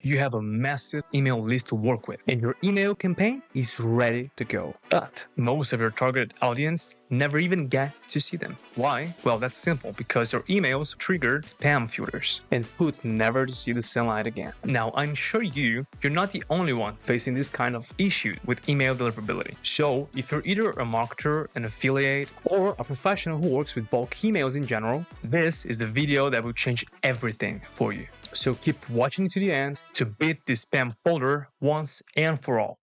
you have a massive email list to work with, and your email campaign is ready to go. But most of your targeted audience never even get to see them. Why? Well, that's simple, because your emails trigger spam filters and put never to see the sunlight again. Now, I'm sure you're not the only one facing this kind of issue with email deliverability. So, if you're either a marketer, an affiliate, or a professional who works with bulk emails in general, this is the video that will change everything for you. So keep watching to the end to beat the spam folder once and for all.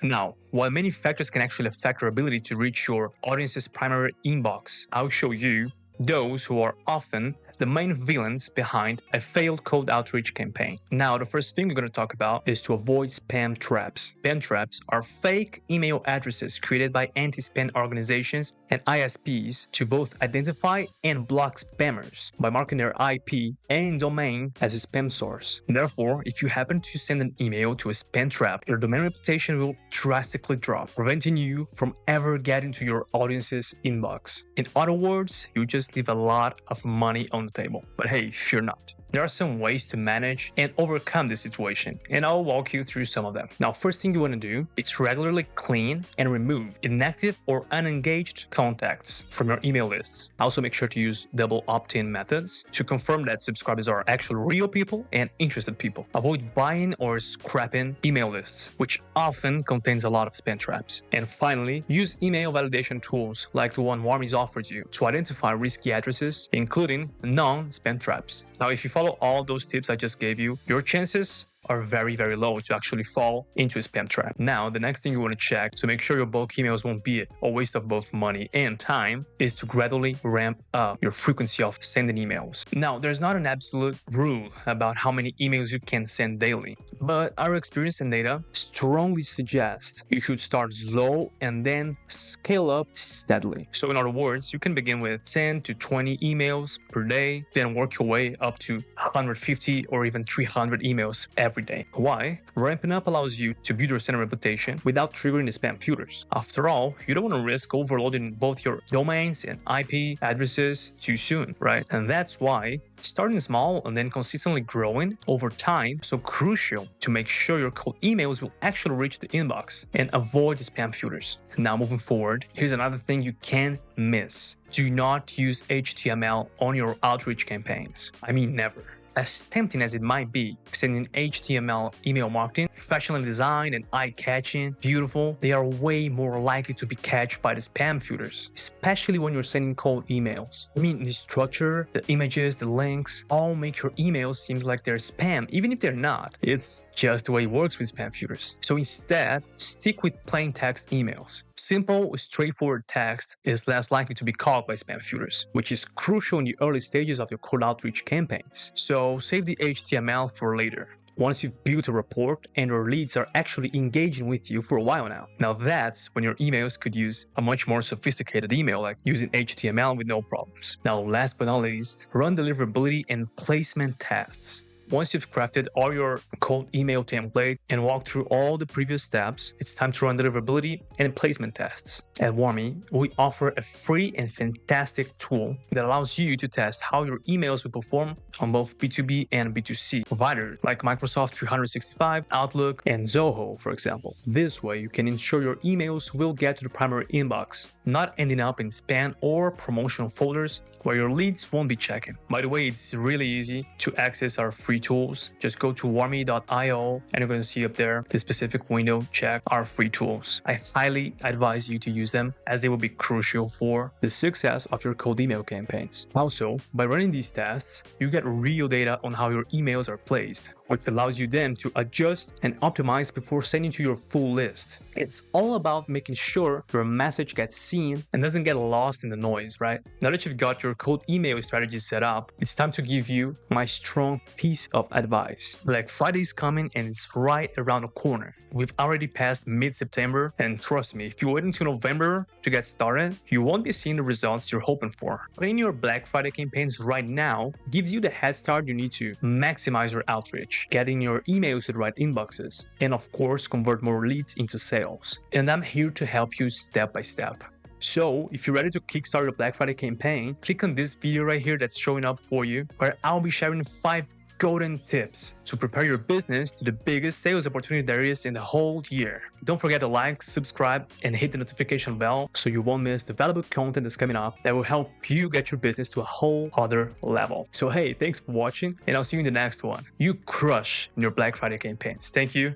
Now, while many factors can actually affect your ability to reach your audience's primary inbox, I'll show you those who are often the main villains behind a failed cold outreach campaign. Now, the first thing we're going to talk about is to avoid spam traps. Spam traps are fake email addresses created by anti-spam organizations and ISPs to both identify and block spammers by marking their IP and domain as a spam source. Therefore, if you happen to send an email to a spam trap, your domain reputation will drastically drop, preventing you from ever getting to your audience's inbox. In other words, you just leave a lot of money on the table. But hey, fear not. There are some ways to manage and overcome this situation, and I'll walk you through some of them. Now, first thing you want to do is regularly clean and remove inactive or unengaged contacts from your email lists. Also, make sure to use double opt-in methods to confirm that subscribers are actual real people and interested people. Avoid buying or scrapping email lists, which often contains a lot of spam traps. And finally, use email validation tools like the one Warmies offers you to identify risky addresses, including non-spam traps. Now, if you follow all those tips I just gave you, your chances are very, very low to actually fall into a spam trap. Now, the next thing you want to check to make sure your bulk emails won't be a waste of both money and time is to gradually ramp up your frequency of sending emails. Now, there's not an absolute rule about how many emails you can send daily, but our experience and data strongly suggest you should start slow and then scale up steadily. So in other words, you can begin with 10 to 20 emails per day, then work your way up to 150 or even 300 emails every day. Why? Ramping up allows you to build your center reputation without triggering the spam filters. After all, you don't want to risk overloading both your domains and IP addresses too soon, right? And that's why starting small and then consistently growing over time is so crucial to make sure your cold emails will actually reach the inbox and avoid the spam filters. Now, moving forward, here's another thing you can't miss. Do not use HTML on your outreach campaigns. I mean, never. As tempting as it might be, sending HTML email marketing, professionally designed and eye-catching, beautiful, they are way more likely to be catched by the spam filters, especially when you're sending cold emails. I mean, the structure, the images, the links, all make your emails seem like they're spam, even if they're not. It's just the way it works with spam filters. So instead, stick with plain text emails. Simple, straightforward text is less likely to be caught by spam filters, which is crucial in the early stages of your cold outreach campaigns. So save the HTML for later, once you've built a rapport and your leads are actually engaging with you for a while now. Now that's when your emails could use a much more sophisticated email, like using HTML with no problems. Now, last but not least, run deliverability and placement tests. Once you've crafted all your cold email template and walked through all the previous steps, it's time to run deliverability and placement tests. At Warmy, we offer a free and fantastic tool that allows you to test how your emails will perform on both B2B and B2C providers like Microsoft 365, Outlook, and Zoho, for example. This way, you can ensure your emails will get to the primary inbox, not ending up in spam or promotional folders where your leads won't be checking. By the way, it's really easy to access our free tools. Just go to warmy.io and you're going to see up there the specific window, check our free tools. I highly advise you to use them as they will be crucial for the success of your cold email campaigns. Also, by running these tests, you get real data on how your emails are placed, which allows you then to adjust and optimize before sending to your full list. It's all about making sure your message gets seen and doesn't get lost in the noise, right? Now that you've got your cold email strategy set up, it's time to give you my strong piece of advice. Black Friday is coming and it's right around the corner. We've already passed mid-September, and trust me, if you wait until November to get started, you won't be seeing the results you're hoping for. Planning your Black Friday campaigns right now gives you the head start you need to maximize your outreach, getting your emails to the right inboxes, and of course, convert more leads into sales. And I'm here to help you step by step. So if you're ready to kickstart your Black Friday campaign, click on this video right here that's showing up for you, where I'll be sharing 5 golden tips to prepare your business to the biggest sales opportunity there is in the whole year. Don't forget to like, subscribe, and hit the notification bell so you won't miss the valuable content that's coming up that will help you get your business to a whole other level. So hey, thanks for watching, and I'll see you in the next one. You crush your Black Friday campaigns. Thank you.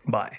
Bye.